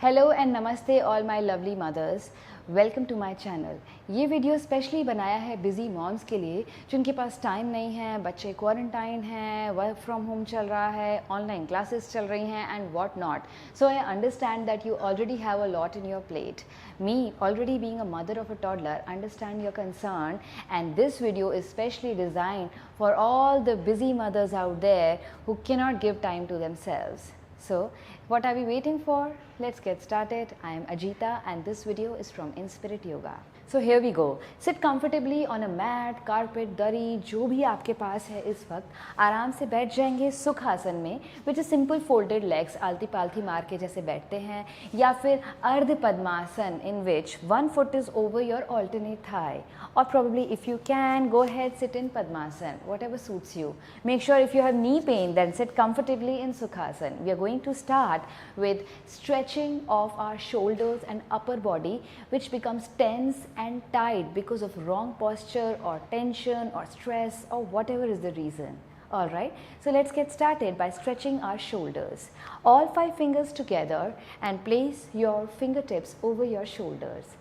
Hello and नमस्ते all my lovely mothers, welcome to my channel. ये video specially बनाया है बिजी मॉम्स के लिए जिनके पास टाइम नहीं है, बच्चे क्वारंटाइन हैं, वर्क फ्रॉम होम चल रहा है, ऑनलाइन क्लासेस चल रही हैं and what not. So I understand that you already have a lot in your plate. Me, already being a mother of a toddler, understand your concern, and this video is specially designed for all the busy mothers out there who cannot give time to themselves. So, what are we waiting for? Let's get started. I am Ajita and this video is from Inspirit Yoga. So here we go. Sit comfortably on a mat, carpet, दरी, जो भी आपके पास है इस वक्त आराम से बैठ जाएंगे सुखासन में, which is simple folded legs, आलती पालती मार के जैसे बैठते हैं, या फिर अर्ध पद्मासन in which one foot is over your alternate thigh, or probably if you can go ahead sit in padmasan, whatever suits you. Make sure if you have knee pain then sit comfortably in sukhasan. We are going to start with stretching of our shoulders and upper body, which becomes tense and tight because of wrong posture or tension or stress or whatever is the reason. Alright, so let's get started by stretching our shoulders. All 5 fingers together and place your fingertips over your shoulders.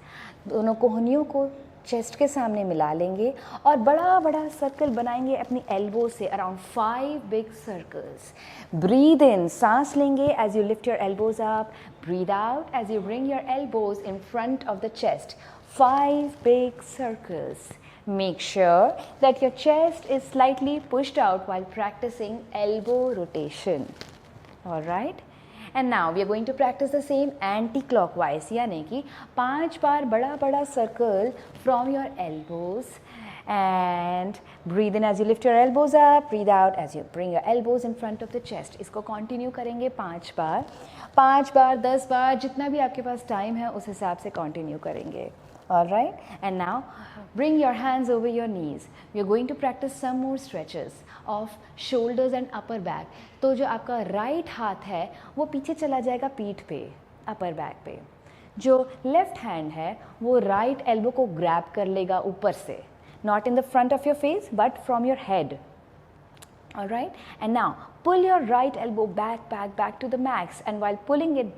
दोनों कोहनियों को chest के सामने मिला लेंगे और बड़ा बड़ा circle बनाएंगे अपनी एल्बो से, around 5 big circles. Breathe in, सांस लेंगे as you lift your elbows up. Breathe out as you bring your elbows in front of the chest. 5 big circles. Make sure that your chest is slightly pushed out while practicing elbow rotation. Alright? And now we are going to practice the same anti-clockwise, यानी कि 5 बार बड़ा बड़ा circle from your elbows. And breathe in as you lift your elbows up, breathe out as you bring your elbows in front of the chest. इसको continue करेंगे 5 बार, 5 बार, 10 बार, जितना भी आपके पास time है उस हिसाब से continue करेंगे. Alright, and now bring your hands over your knees. We are going to practice some more stretches of shoulders and upper back. तो जो आपका right हाथ है वो पीछे चला जाएगा पीठ पे, upper back पे. जो left hand है वो right elbow को grab कर लेगा ऊपर से, not in the front of your face but from your head. Alright, and now pull your right elbow back to the max, and while pulling it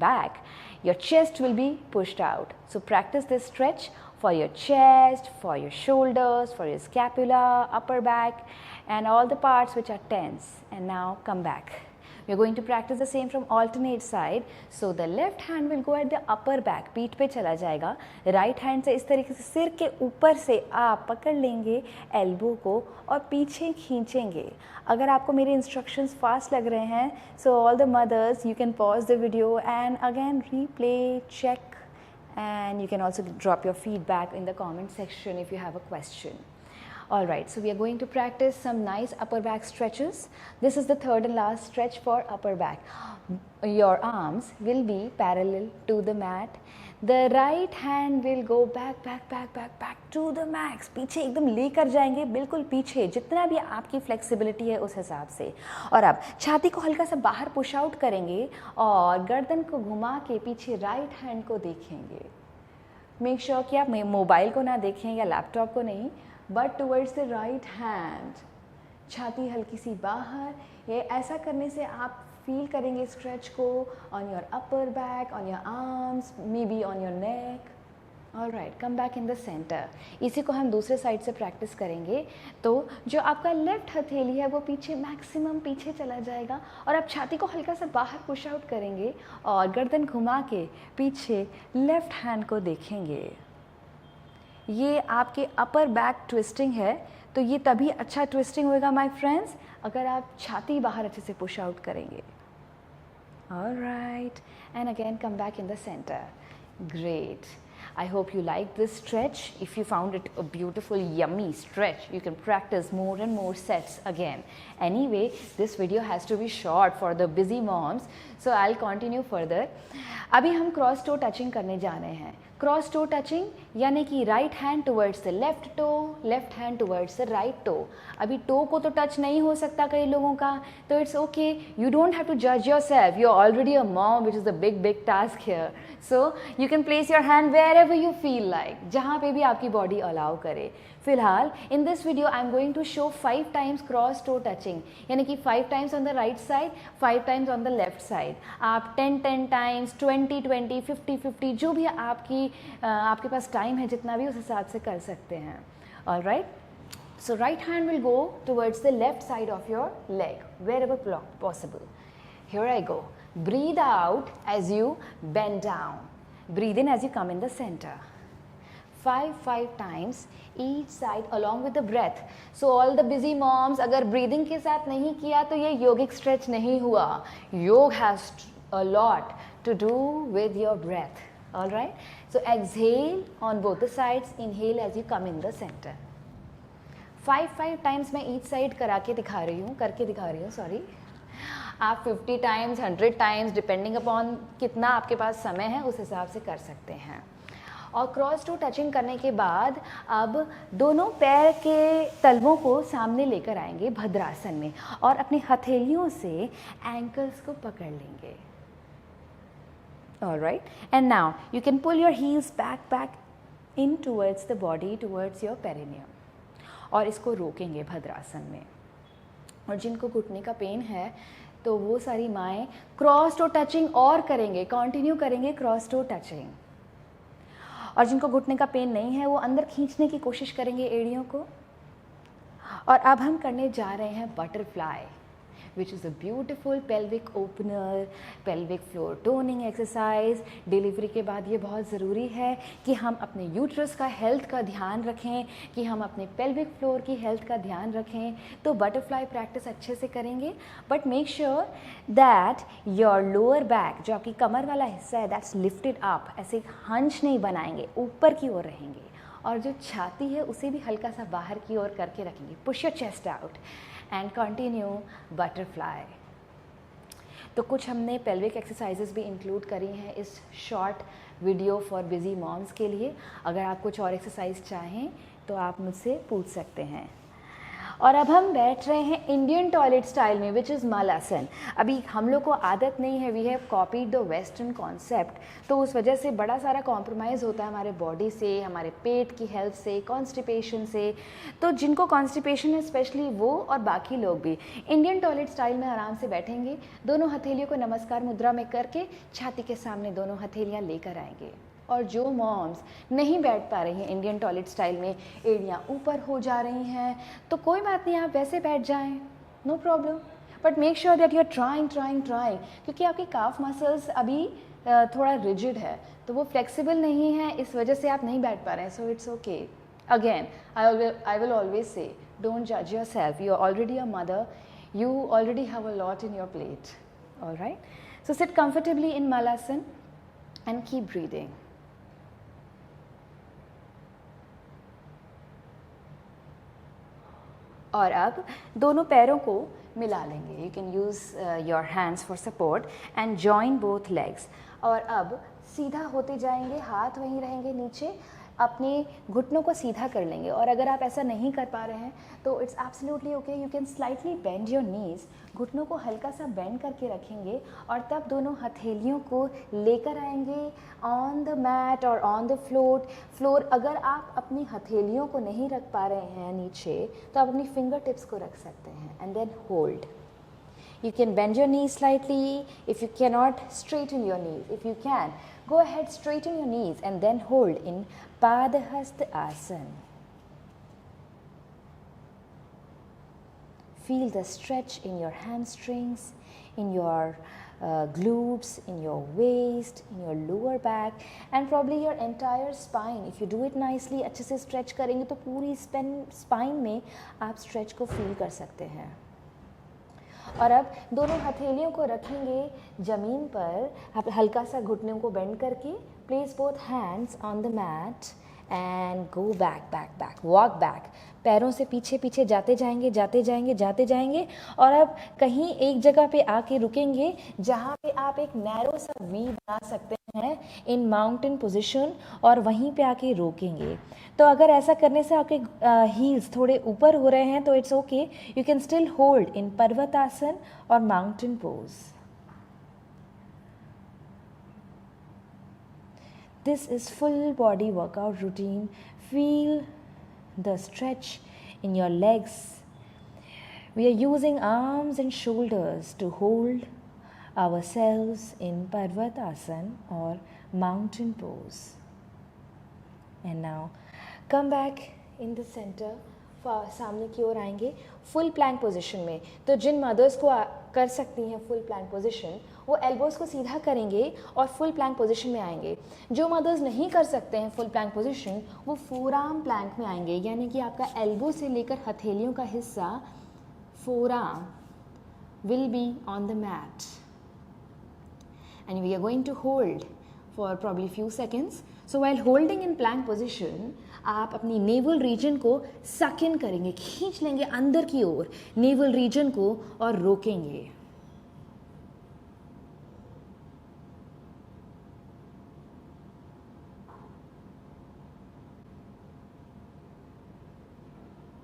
back your chest will be pushed out. So practice this stretch for your chest, for your shoulders, for your scapula, upper back and all the parts which are tense. And now come back. We are going to practice the same from alternate side. So the left hand will go at the upper back, पीठ पे चला जाएगा. Right hand से इस तरीके से सिर के ऊपर से आप पकड़ लेंगे एल्बो को और पीछे खींचेंगे. अगर आपको मेरे instructions fast लग रहे हैं, so all the mothers you can pause the video and again replay, check, and you can also drop your feedback in the comment section if you have a question. Alright, so we are going to practice some nice upper back stretches. This is the third and last stretch for upper back. Your arms will be parallel to the mat. The right hand will go back to the max. पीछे एकदम लेकर जाएंगे, बिल्कुल पीछे, जितना भी आपकी flexibility है उस हिसाब से. और अब छाती को हल्का सा बाहर पुश आउट करेंगे और गर्दन को घुमा के पीछे राइट हैंड को देखेंगे. मेक श्योर कि आप मोबाइल को ना देखें या लैपटॉप को नहीं, but towards the right hand. छाती हल्की सी बाहर. ये ऐसा करने से आप फील करेंगे स्ट्रेच को on your upper back, on your arms, may be on your neck. Alright, come back in the centre. इसी को हम दूसरे साइड से प्रैक्टिस करेंगे. तो जो आपका लेफ्ट हथेली है वो पीछे, मैक्सिमम पीछे चला जाएगा और आप छाती को हल्का सा बाहर पुश आउट करेंगे और गर्दन घुमा के पीछे लेफ्ट हैंड को देखेंगे. ये आपके अपर बैक ट्विस्टिंग है, तो ये तभी अच्छा ट्विस्टिंग होएगा माय फ्रेंड्स अगर आप छाती बाहर अच्छे से पुश आउट करेंगे. Alright, and again come back in the centre. Great. I hope you liked this stretch. If you found it a beautiful, yummy stretch, you can practice more and more sets again. Anyway, this video has to be short for the busy moms, so I'll continue further. अभी हम cross toe touching करने जा रहे हैं. Cross toe touching, यानी कि right hand towards the left toe, left hand towards the right toe. अभी toe को तो टच नहीं हो सकता कई लोगों का, तो it's okay, you don't have to जज yourself, you are already a mom which is the big task here. So you can place your hand wherever you feel like, जहाँ पे भी आपकी बॉडी अलाउ करे। फिलहाल in this video I am going to show 5 times cross toe touching, यानी कि 5 times on the right side, 5 times on the left side. आप 10 times, 20 50 जो भी आपके पास टाइम है, जितना भी उस हिसाब से कर सकते हैं। All right, so right hand will go towards the left side of your leg wherever possible. Here I go. Breathe out as you bend down. Breathe in as you come in the center. 5 times each side along with the breath. So all the busy moms, अगर breathing के साथ नहीं किया तो ये yogic stretch नहीं हुआ. Yoga has a lot to do with your breath. All right. So exhale on both the sides. Inhale as you come in the center. 5 times मैं each side करके दिखा रही हूँ. Sorry. आप 50 टाइम्स 100 टाइम्स डिपेंडिंग अपॉन कितना आपके पास समय है उस हिसाब से कर सकते हैं। और क्रॉस टू टचिंग करने के बाद अब दोनों पैर के तलवों को सामने लेकर आएंगे भद्रासन में और अपनी हथेलियों से एंकल्स को पकड़ लेंगे। Alright, and now you can pull your heels back in towards the body, towards your perineum, और इसको रोकेंगे भद्रासन में। और जिनको घुटने का पेन है तो वो सारी माएँ क्रॉस टो टचिंग और करेंगे, कंटिन्यू करेंगे क्रॉस टो टचिंग। और जिनको घुटने का पेन नहीं है वो अंदर खींचने की कोशिश करेंगे एड़ियों को। और अब हम करने जा रहे हैं butterfly, which is a beautiful pelvic opener, pelvic floor toning exercise। Delivery के बाद ये बहुत ज़रूरी है कि हम अपने यूट्रस का हेल्थ का ध्यान रखें, कि हम अपने पेल्विक फ्लोर की हेल्थ का ध्यान रखें। तो बटरफ्लाई प्रैक्टिस अच्छे से करेंगे, but make sure that your lower back, जो आपकी कमर वाला हिस्सा है, दैट्स लिफ्टेड अप। ऐसे हंच नहीं बनाएंगे, ऊपर की ओर रहेंगे। और जो छाती है उसे भी हल्का सा बाहर की ओर करके रखेंगे। Push your chest out and continue butterfly. तो कुछ हमने पेल्विक एक्सरसाइजेस भी इंक्लूड करी हैं इस short video for busy moms के लिए। अगर आप कुछ और एक्सरसाइज चाहें तो आप मुझसे पूछ सकते हैं। और अब हम बैठ रहे हैं इंडियन टॉयलेट स्टाइल में, विच इज़ मलासन। अभी हम लोग को आदत नहीं है, we have copied the western concept, तो उस वजह से बड़ा सारा कॉम्प्रोमाइज़ होता है हमारे बॉडी से, हमारे पेट की हेल्थ से, कॉन्स्टिपेशन से। तो जिनको कॉन्स्टिपेशन है स्पेशली वो और बाकी लोग भी इंडियन टॉयलेट स्टाइल में आराम से बैठेंगे। दोनों हथेलियों को नमस्कार मुद्रा में करके छाती के सामने दोनों हथेलियाँ लेकर आएंगे। और जो मॉम्स नहीं बैठ पा रही हैं इंडियन टॉयलेट स्टाइल में, एड़ियाँ ऊपर हो जा रही हैं, तो कोई बात नहीं, आप वैसे बैठ जाएं, no problem. But make sure that you are trying, क्योंकि आपकी काफ मसल्स अभी थोड़ा रिजिड है, तो वो फ्लेक्सिबल नहीं है, इस वजह से आप नहीं बैठ पा रहे हैं। So it's okay. Again I will always say, don't जज yourself, you are already a mother, you already have a lot in your plate. All right, so sit comfortably in Malasana and keep breathing. और अब दोनों पैरों को मिला लेंगे. You can use your hands for support and join both legs. और अब सीधा होते जाएंगे, हाथ वहीं रहेंगे नीचे, अपने घुटनों को सीधा कर लेंगे. और अगर आप ऐसा नहीं कर पा रहे हैं तो it's absolutely okay, you can slightly bend your knees. घुटनों को हल्का सा बेंड करके रखेंगे और तब दोनों हथेलियों को लेकर आएंगे ऑन द मैट और ऑन द फ्लोर. अगर आप अपनी हथेलियों को नहीं रख पा रहे हैं नीचे तो आप अपनी फिंगर टिप्स को रख सकते हैं and then hold. You can bend your knees slightly. If you cannot, straighten your knees. If you can, go ahead, straighten your knees and then hold in Padahasta Asana. Feel the stretch in your hamstrings, in your glutes, in your waist, in your lower back and probably your entire spine. If you do it nicely, अच्छे से stretch करेंगे तो पूरी spine में आप stretch को feel कर सकते हैं. और अब दोनों हथेलियों को रखेंगे ज़मीन पर, आप हल्का सा घुटनों को बेंड करके. Place both hands on the mat and go back, walk back. पैरों से पीछे जाते जाएंगे. और अब कहीं एक जगह पे आके रुकेंगे जहाँ पे आप एक नैरो सा वी बना सकते हैं इन माउंटेन पोजीशन और वहीं पे आके रोकेंगे। तो अगर ऐसा करने से आपके हील्स थोड़े ऊपर हो रहे हैं तो it's okay, you can still hold in parvatasana और mountain pose. This is full body workout routine. Feel the stretch in your legs. We are using arms and shoulders to hold ourselves in Parvatasana or mountain pose. And now come back in the center. सामने की ओर आएंगे full plank position में। तो जिन mother's को कर सकती हैं full plank position, वो एल्बोज़ को सीधा करेंगे और फुल प्लैंक पोजीशन में आएंगे। जो मदर्स नहीं कर सकते हैं फुल प्लैंक पोजीशन, वो फोर आर्म प्लैंक में आएंगे, यानी कि आपका एल्बो से लेकर हथेलियों का हिस्सा forearm will be on the mat and we are going to hold for probably few seconds. So while holding in plank position, आप अपनी नेवल रीजन को सक इन करेंगे, खींच लेंगे अंदर की ओर नेवल रीजन को और रोकेंगे।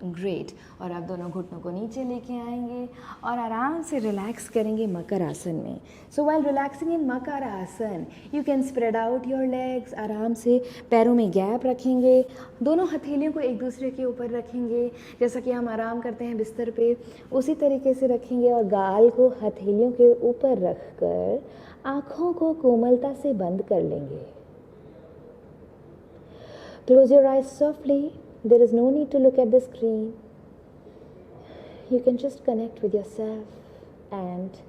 ग्रेट। और आप दोनों घुटनों को नीचे लेके आएंगे और आराम से रिलैक्स करेंगे मकर आसन में। सो व्हाइल रिलैक्सिंग इन मकर आसन, you can spread out your legs. आराम से पैरों में गैप रखेंगे, दोनों हथेलियों को एक दूसरे के ऊपर रखेंगे, जैसा कि हम आराम करते हैं बिस्तर पे, उसी तरीके से रखेंगे। और गाल को हथेलियों के ऊपर रख कर आँखों को कोमलता से बंद कर लेंगे। Close your eyes softly. There is no need to look at the screen. You can just connect with yourself and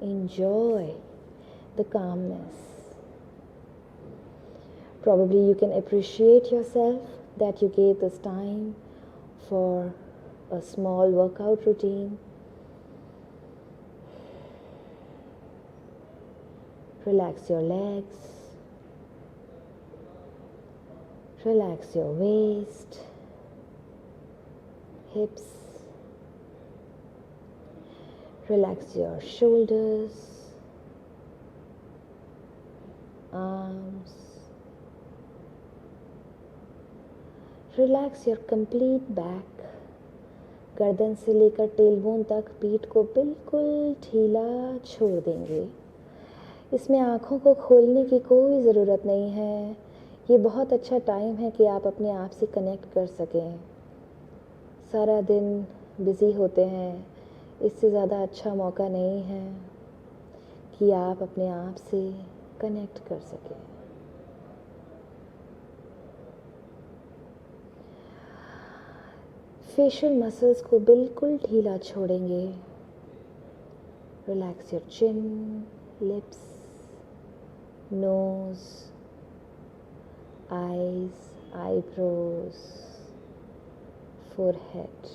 enjoy the calmness. Probably you can appreciate yourself that you gave this time for a small workout routine. Relax your legs. Relax your waist. Hips, relax your shoulders, arms, relax your complete back. गर्दन से लेकर tailbone तक पीठ को बिल्कुल ढीला छोड़ देंगे। इसमें आँखों को खोलने की कोई ज़रूरत नहीं है। ये बहुत अच्छा टाइम है कि आप अपने आप से कनेक्ट कर सकें। सारा दिन बिज़ी होते हैं, इससे ज़्यादा अच्छा मौका नहीं है कि आप अपने आप से कनेक्ट कर सकें। फेशियल मसल्स को बिल्कुल ढीला छोड़ेंगे। Relax your chin, lips, nose, eyes, eyebrows, forehead.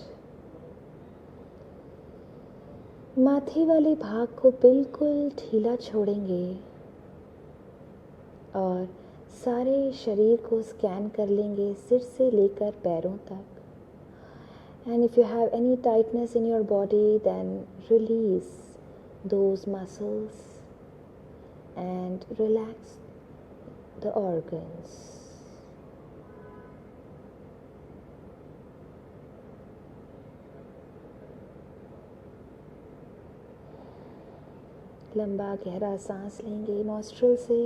माथे वाले भाग को बिल्कुल ढीला छोड़ेंगे और सारे शरीर को स्कैन कर लेंगे सिर से लेकर पैरों तक। And if you have any tightness in your body, then release those muscles and relax the organs. लंबा गहरा सांस लेंगे नॉस्ट्रिल से,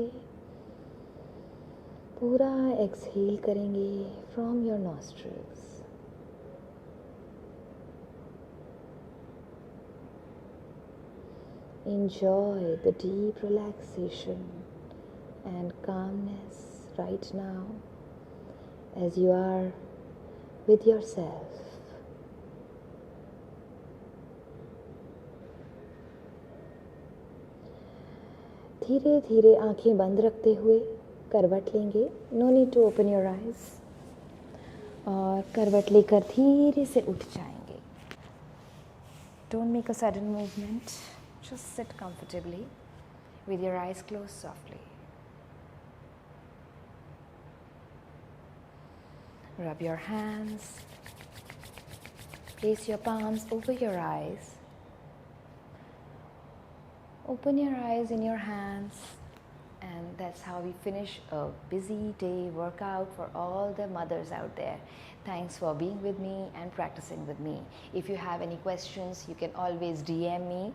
पूरा एक्सहेल करेंगे from your nostrils. Enjoy the deep relaxation and calmness right now as you are with yourself. धीरे धीरे आंखें बंद रखते हुए करवट लेंगे। No need to open your eyes. और करवट लेकर धीरे से उठ जाएंगे। Don't make a sudden movement, just sit comfortably with your eyes closed softly. Rub your hands. Place your palms over your eyes. Open your eyes in your hands and that's how we finish a busy day workout for all the mothers out there. Thanks for being with me and practicing with me. If you have any questions, you can always DM me.